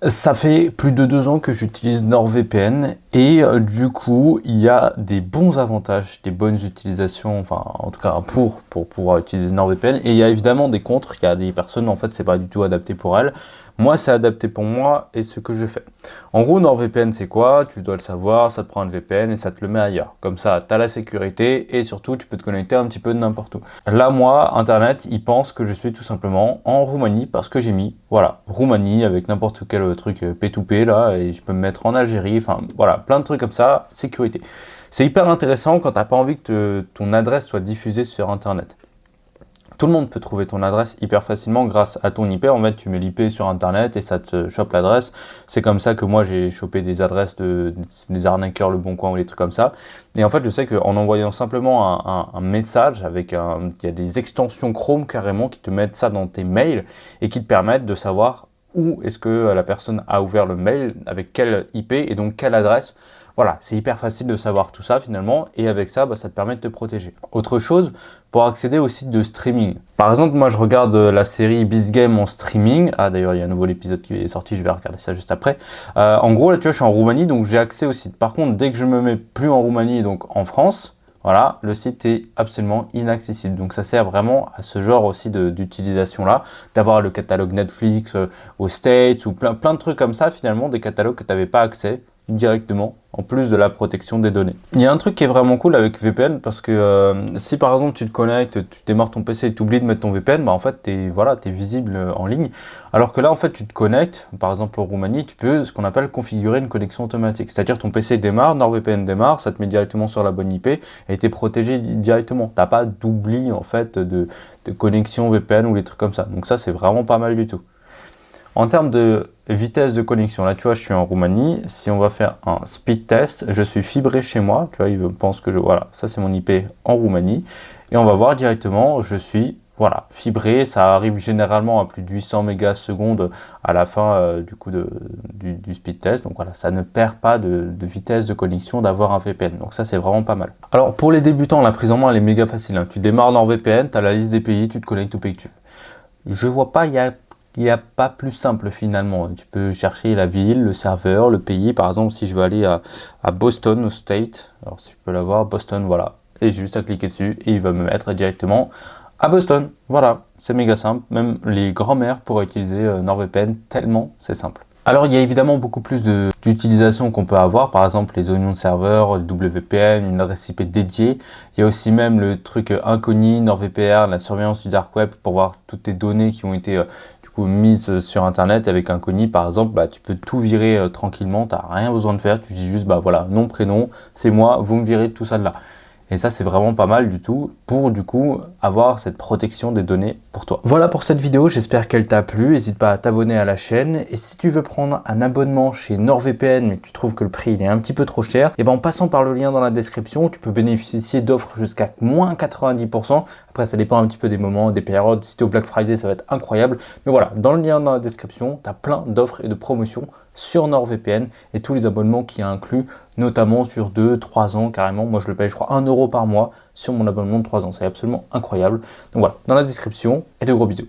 Ça fait plus de 2 ans que j'utilise NordVPN et du coup, il y a des bons avantages, des bonnes utilisations, enfin en tout cas pour pouvoir utiliser NordVPN. Et il y a évidemment des contres, il y a des personnes en fait c'est pas du tout adapté pour elles. Moi c'est adapté pour moi et ce que je fais. En gros NordVPN c'est quoi? Tu dois le savoir, ça te prend un VPN et ça te le met ailleurs. Comme ça tu as la sécurité et surtout tu peux te connecter un petit peu de n'importe où. Là moi, Internet, il pense que je suis tout simplement en Roumanie parce que j'ai mis, voilà, Roumanie avec n'importe quel truc P2P là et je peux me mettre en Algérie, enfin voilà, plein de trucs comme ça, sécurité. C'est hyper intéressant quand t'as pas envie que ton adresse soit diffusée sur Internet. Tout le monde peut trouver ton adresse hyper facilement grâce à ton IP. En fait, tu mets l'IP sur Internet et ça te chope l'adresse. C'est comme ça que moi, j'ai chopé des adresses des arnaqueurs, Le Bon Coin ou des trucs comme ça. Et en fait, je sais qu'en envoyant simplement un message il y a des extensions Chrome carrément qui te mettent ça dans tes mails et qui te permettent de savoir où est-ce que la personne a ouvert le mail, avec quelle IP et donc quelle adresse. Voilà, c'est hyper facile de savoir tout ça finalement et avec ça, ça te permet de te protéger. Autre chose, pour accéder aux sites de streaming. Par exemple, moi je regarde la série Beast Game en streaming. Ah d'ailleurs, il y a un nouveau épisode qui est sorti, je vais regarder ça juste après. En gros, là tu vois, je suis en Roumanie, donc j'ai accès au site. Par contre, dès que je me mets plus en Roumanie, donc en France, voilà, le site est absolument inaccessible. Donc ça sert vraiment à ce genre aussi d'utilisation là, d'avoir le catalogue Netflix aux States ou plein de trucs comme ça, finalement, des catalogues que tu n'avais pas accès directement, en plus de la protection des données. Il y a un truc qui est vraiment cool avec VPN parce que si par exemple tu te connectes, tu démarres ton PC et tu oublies de mettre ton VPN, en fait t'es visible en ligne. Alors que là en fait tu te connectes, par exemple en Roumanie, tu peux ce qu'on appelle configurer une connexion automatique. C'est-à-dire ton PC démarre, NordVPN démarre, ça te met directement sur la bonne IP et t'es protégé directement. T'as pas d'oubli en fait de connexion VPN ou des trucs comme ça. Donc ça c'est vraiment pas mal du tout. En termes de vitesse de connexion, là tu vois je suis en Roumanie, si on va faire un speed test, je suis fibré chez moi, tu vois il pense que voilà, ça c'est mon IP en Roumanie, et on va voir directement, je suis voilà, fibré, ça arrive généralement à plus de 800 mégasecondes à la fin du speed test, donc voilà, ça ne perd pas de vitesse de connexion d'avoir un VPN, donc ça c'est vraiment pas mal. Alors pour les débutants, la prise en main elle est méga facile, hein. Tu démarres dans VPN, tu as la liste des pays, tu te connectes au pays que tu veux. Je vois pas, il n'y a pas plus simple finalement. Tu peux chercher la ville, le serveur, le pays. Par exemple, si je veux aller à Boston, au State, alors si je peux l'avoir, Boston, voilà. Et j'ai juste à cliquer dessus et il va me mettre directement à Boston. Voilà, c'est méga simple. Même les grands-mères pourraient utiliser NordVPN tellement c'est simple. Alors il y a évidemment beaucoup plus d'utilisations qu'on peut avoir, par exemple les oignons de serveur, le WPN, une adresse IP dédiée. Il y a aussi même le truc Incogni, NordVPN, la surveillance du dark web pour voir toutes tes données qui ont été mise sur internet. Avec Incogni par exemple, tu peux tout virer tranquillement, tu n'as rien besoin de faire, tu dis juste voilà, nom, prénom, c'est moi, vous me virez tout ça de là. Et ça c'est vraiment pas mal du tout pour du coup avoir cette protection des données pour toi. Voilà pour cette vidéo, j'espère qu'elle t'a plu, n'hésite pas à t'abonner à la chaîne et si tu veux prendre un abonnement chez NordVPN mais que tu trouves que le prix il est un petit peu trop cher, et en passant par le lien dans la description, tu peux bénéficier d'offres jusqu'à moins 90%. Après ça dépend un petit peu des moments, des périodes, si tu es au Black Friday ça va être incroyable. Mais voilà, dans le lien dans la description, tu as plein d'offres et de promotions sur NordVPN et tous les abonnements qui incluent, notamment sur 2-3 ans carrément. Moi je le paye je crois 1 € par mois sur mon abonnement de 3 ans, c'est absolument incroyable. Donc voilà, dans la description et de gros bisous.